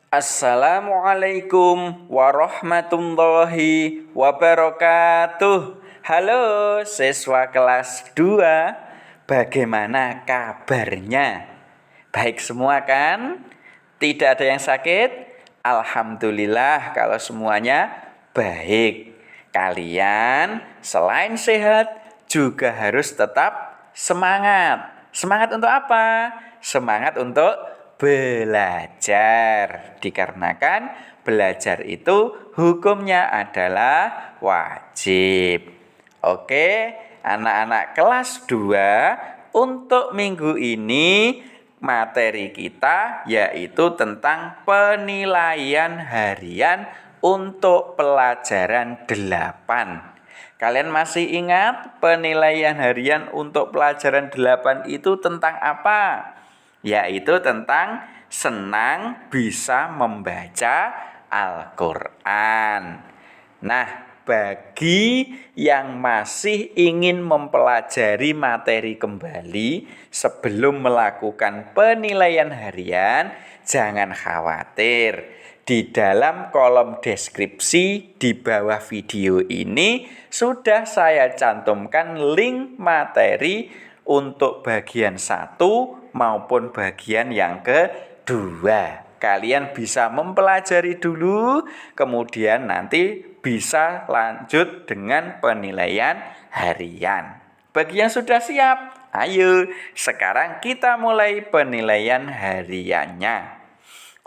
Assalamualaikum warahmatullahi wabarakatuh. Halo siswa kelas 2, bagaimana kabarnya? Baik semua kan? Tidak ada yang sakit? Alhamdulillah kalau semuanya baik. Kalian selain sehat juga harus tetap semangat. Semangat untuk apa? Semangat untuk belajar. Dikarenakan belajar itu hukumnya adalah wajib. Oke, anak-anak kelas 2, untuk minggu ini materi kita yaitu tentang penilaian harian untuk pelajaran 8. Kalian masih ingat penilaian harian untuk pelajaran 8 itu tentang apa? Yaitu tentang senang bisa membaca Al-Quran. Nah, bagi yang masih ingin mempelajari materi kembali sebelum melakukan penilaian harian, jangan khawatir. Di dalam kolom deskripsi di bawah video ini sudah saya cantumkan link materi untuk bagian 1 maupun bagian yang kedua. Kalian bisa mempelajari dulu, kemudian nanti bisa lanjut dengan penilaian harian. Bagi yang sudah siap, ayo sekarang kita mulai penilaian hariannya.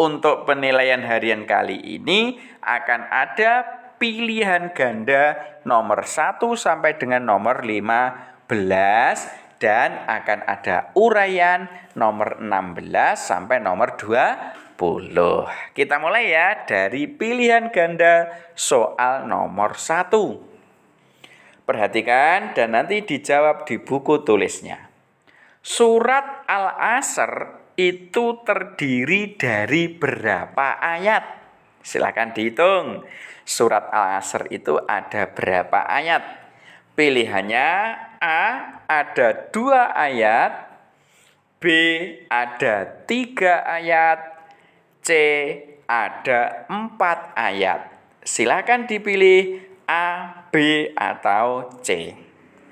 Untuk penilaian harian kali ini akan ada pilihan ganda nomor 1 sampai dengan nomor 15 dan akan ada uraian nomor 16 sampai nomor 20. Kita mulai ya dari pilihan ganda soal nomor 1. Perhatikan dan nanti dijawab di buku tulisnya. Surat Al-Asr itu terdiri dari berapa ayat? Silakan dihitung. Surat Al-Asr itu ada berapa ayat? Pilihannya A ada 2 ayat, B ada 3 ayat, C ada 4 ayat. Silakan dipilih A, B, atau C.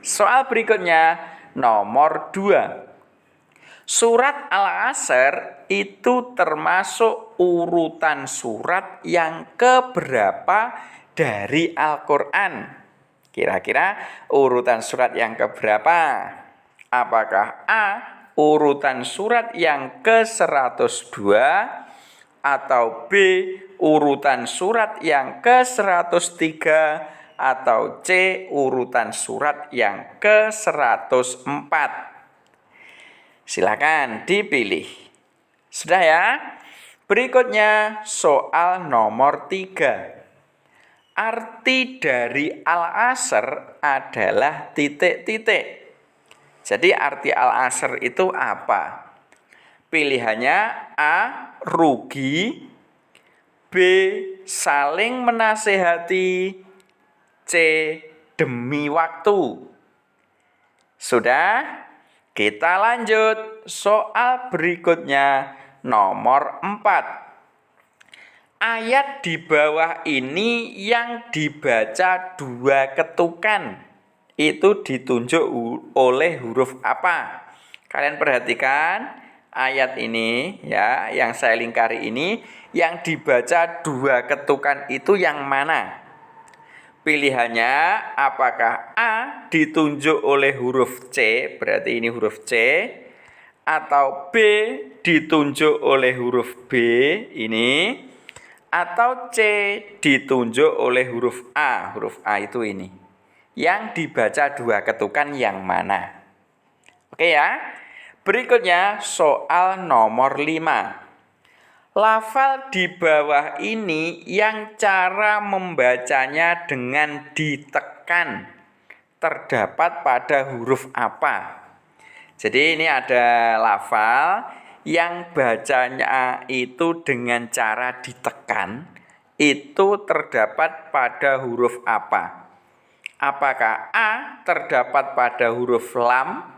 Soal berikutnya nomor 2. Surat Al-Asr itu termasuk urutan surat yang keberapa dari Al-Quran? Kira-kira urutan surat yang keberapa? Apakah A, urutan surat yang ke-102, atau B, urutan surat yang ke-103, atau C, urutan surat yang ke-104? Silakan dipilih. Sudah ya? Berikutnya soal nomor 3. Arti dari Al-Asr adalah titik-titik. Jadi arti Al-Asr itu apa? Pilihannya A, rugi, B, saling menasehati, C, demi waktu. Sudah? Kita lanjut soal berikutnya nomor 4. Ayat di bawah ini yang dibaca 2 ketukan itu ditunjuk oleh huruf apa? Kalian perhatikan ayat ini ya, yang saya lingkari ini yang dibaca 2 ketukan itu yang mana? Pilihannya apakah A ditunjuk oleh huruf C, berarti ini huruf C, atau B ditunjuk oleh huruf B ini, atau C ditunjuk oleh huruf A itu ini. Yang dibaca 2 ketukan yang mana? Oke ya. Berikutnya soal nomor 5. Lafal di bawah ini yang cara membacanya dengan ditekan terdapat pada huruf apa? Jadi ini ada lafal yang bacanya itu dengan cara ditekan itu terdapat pada huruf apa? Apakah A terdapat pada huruf lam,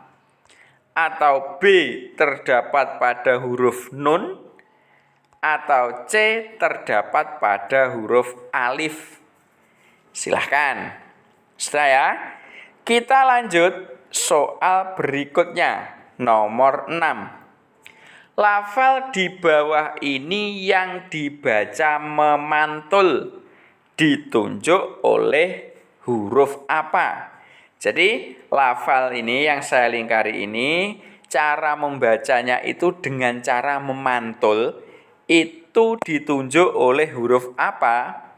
atau B terdapat pada huruf nun, atau C terdapat pada huruf alif? Silahkan. Sudah ya? Kita lanjut soal berikutnya, nomor 6. Lafal di bawah ini yang dibaca memantul ditunjuk oleh huruf apa? Jadi, lafal ini yang saya lingkari ini, cara membacanya itu dengan cara memantul, itu ditunjuk oleh huruf apa?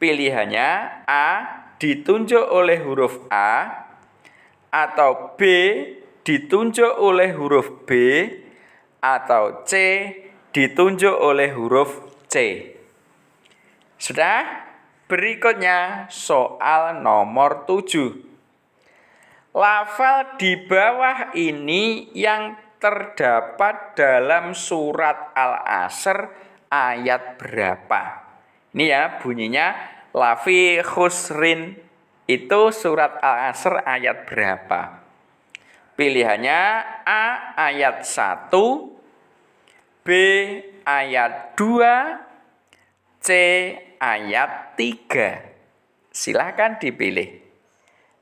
Pilihannya A ditunjuk oleh huruf A, atau B ditunjuk oleh huruf B, atau C ditunjuk oleh huruf C. Sudah? Berikutnya soal nomor 7. Lafal di bawah ini yang terdapat dalam surat Al-Asr ayat berapa? Ini ya bunyinya lafi khusrin, itu surat Al-Asr ayat berapa? Pilihannya A ayat 1, B ayat 2, C ayat 3. Silahkan dipilih.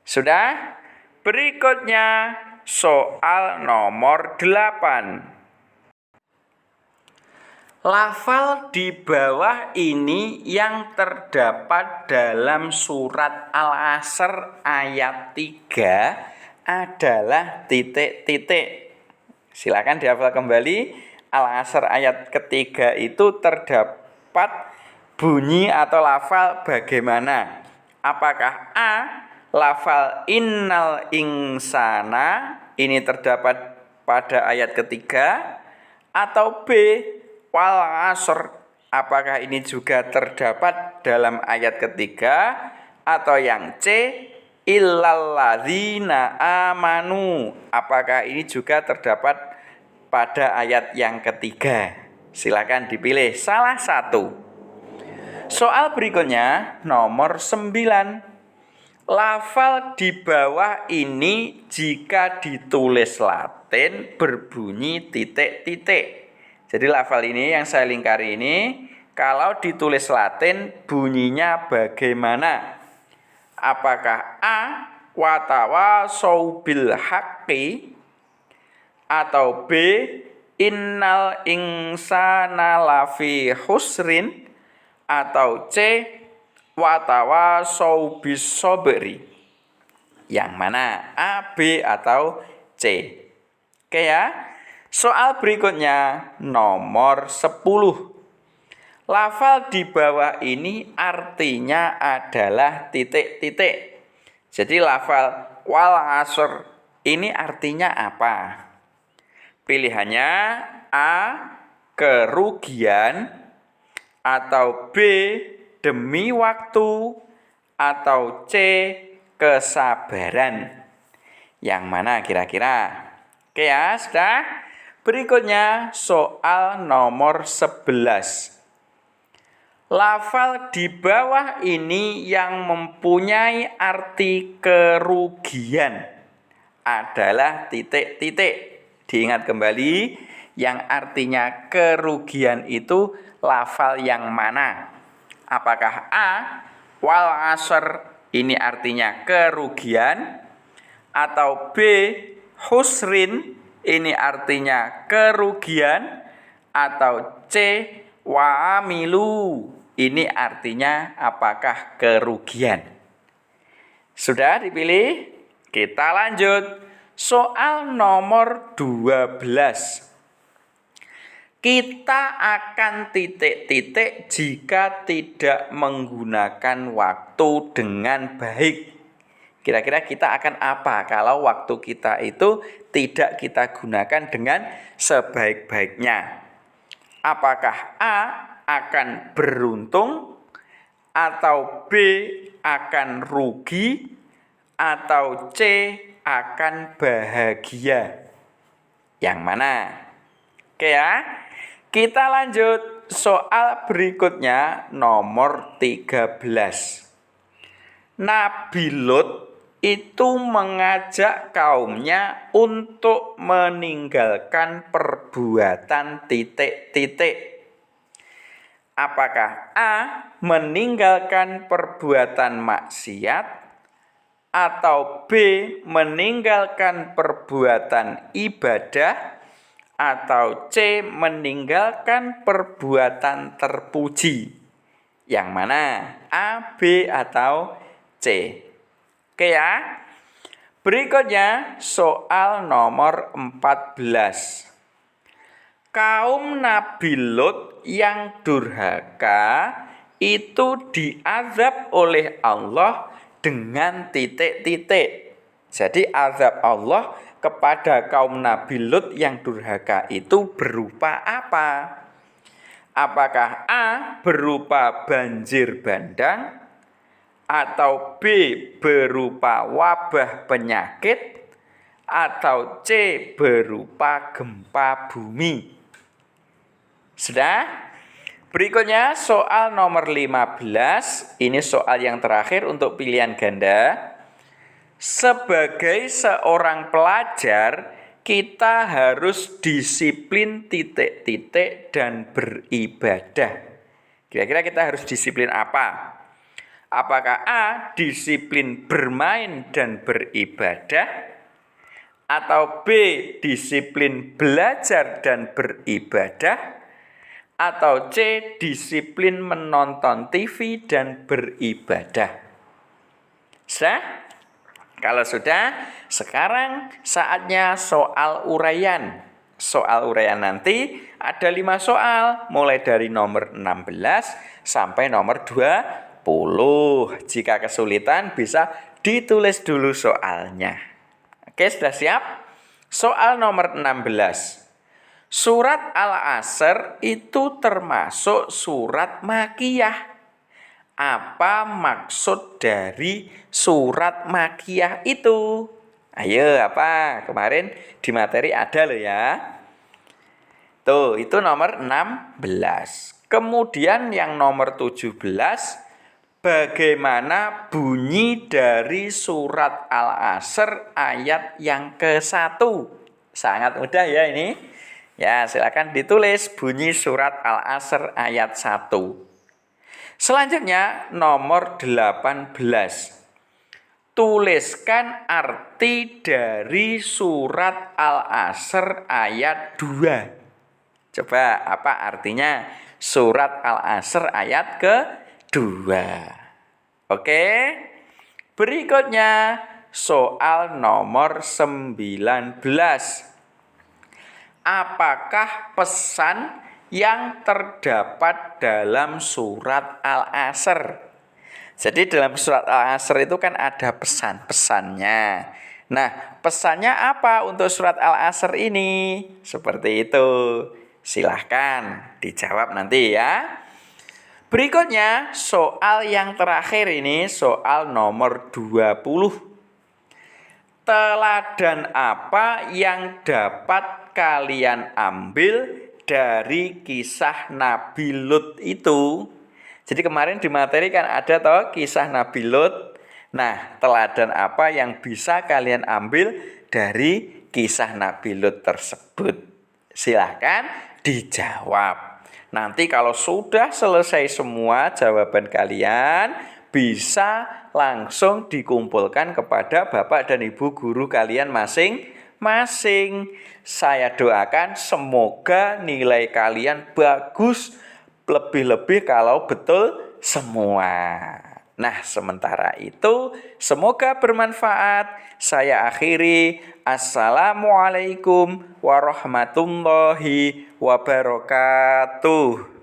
Sudah? Berikutnya soal nomor 8. Lafal di bawah ini yang terdapat dalam surat Al-Asr ayat 3 adalah titik-titik. Silakan dihafal kembali. Al-Asr ayat ketiga itu terdapat bunyi atau lafal bagaimana? Apakah A, lafal innal insana ini terdapat pada ayat ketiga, atau B, wal asr, apakah ini juga terdapat dalam ayat ketiga, atau yang C, illalladzina amanu, apakah ini juga terdapat pada ayat yang ketiga? Silakan dipilih salah satu. Soal berikutnya nomor 9. Lafal di bawah ini jika ditulis Latin berbunyi titik-titik. Jadi lafal ini yang saya lingkari ini, kalau ditulis Latin bunyinya bagaimana? Apakah A, watawasau bil haqqi, atau B, innal insana lafi husrin, atau C, watawasau bis sobri? Yang mana? A, B, atau C? Oke ya. Soal berikutnya nomor 10. Lafal di bawah ini artinya adalah titik-titik. Jadi lafal wal asr ini artinya apa? Pilihannya A, kerugian, atau B, demi waktu, atau C, kesabaran. Yang mana kira-kira? Oke ya, sudah. Berikutnya soal nomor 11. Lafal di bawah ini yang mempunyai arti kerugian adalah titik-titik. Diingat kembali, yang artinya kerugian itu lafal yang mana? Apakah A, wal asr ini artinya kerugian, atau B, husrin ini artinya kerugian, atau C, wa'amilu ini artinya apakah kerugian? Sudah dipilih? Kita lanjut. Soal nomor 12. Kita akan titik-titik jika tidak menggunakan waktu dengan baik. Kira-kira kita akan apa kalau waktu kita itu tidak kita gunakan dengan sebaik-baiknya? Apakah A akan beruntung, atau B akan rugi, atau C akan bahagia? Yang mana? Oke ya. Kita lanjut soal berikutnya nomor 13. Nabi Lut itu mengajak kaumnya untuk meninggalkan perbuatan titik-titik. Apakah A. meninggalkan perbuatan maksiat, atau B. meninggalkan perbuatan ibadah, atau C. meninggalkan perbuatan terpuji? Yang mana? A, B, atau C? Oke ya. Berikutnya soal nomor 14. Kaum Nabi Lut yang durhaka itu diazab oleh Allah dengan titik-titik. Jadi azab Allah kepada kaum Nabi Lut yang durhaka itu berupa apa? Apakah A. berupa banjir bandang, atau B. berupa wabah penyakit, atau C. berupa gempa bumi? Sudah? Berikutnya soal nomor 15. Ini soal yang terakhir untuk pilihan ganda. Sebagai seorang pelajar, kita harus disiplin titik-titik dan beribadah. Kira-kira kita harus disiplin apa? Apakah A. disiplin bermain dan beribadah, atau B. disiplin belajar dan beribadah, atau C. disiplin menonton TV dan beribadah? Sudah? Kalau sudah, sekarang saatnya soal uraian. Soal uraian nanti ada 5 soal, mulai dari nomor 16 sampai nomor 20. Jika kesulitan bisa ditulis dulu soalnya. Oke, sudah siap? Soal nomor 16. Surat Al-Asr itu termasuk surat Makkiyah. Apa maksud dari surat Makkiyah itu? Ayo, apa? Kemarin di materi ada loh ya. Tuh, itu nomor 16. Kemudian yang nomor 17, bagaimana bunyi dari surat Al-Asr ayat yang ke-1? Sangat mudah ya ini. Ya, silakan ditulis bunyi surat Al-Asr ayat 1. Selanjutnya nomor 18. Tuliskan arti dari surat Al-Asr ayat 2. Coba apa artinya surat Al-Asr ayat ke-2? Oke. Berikutnya soal nomor 19. Apakah pesan yang terdapat dalam surat Al-Asr? Jadi dalam surat Al-Asr itu kan ada pesan-pesannya. Nah, pesannya apa untuk surat Al-Asr ini? Seperti itu. Silahkan dijawab nanti ya. Berikutnya soal yang terakhir ini, soal nomor 20. Teladan apa yang dapat kalian ambil dari kisah Nabi Lut itu? Jadi kemarin di materi kan ada toh kisah Nabi Lut. Nah, teladan apa yang bisa kalian ambil dari kisah Nabi Lut tersebut? Silahkan dijawab. Nanti kalau sudah selesai semua jawaban kalian, bisa langsung dikumpulkan kepada Bapak dan Ibu guru kalian masing-masing. Saya doakan semoga nilai kalian bagus, lebih-lebih kalau betul semua. Nah, sementara itu semoga bermanfaat. Saya akhiri. Assalamualaikum warahmatullahi wabarakatuh.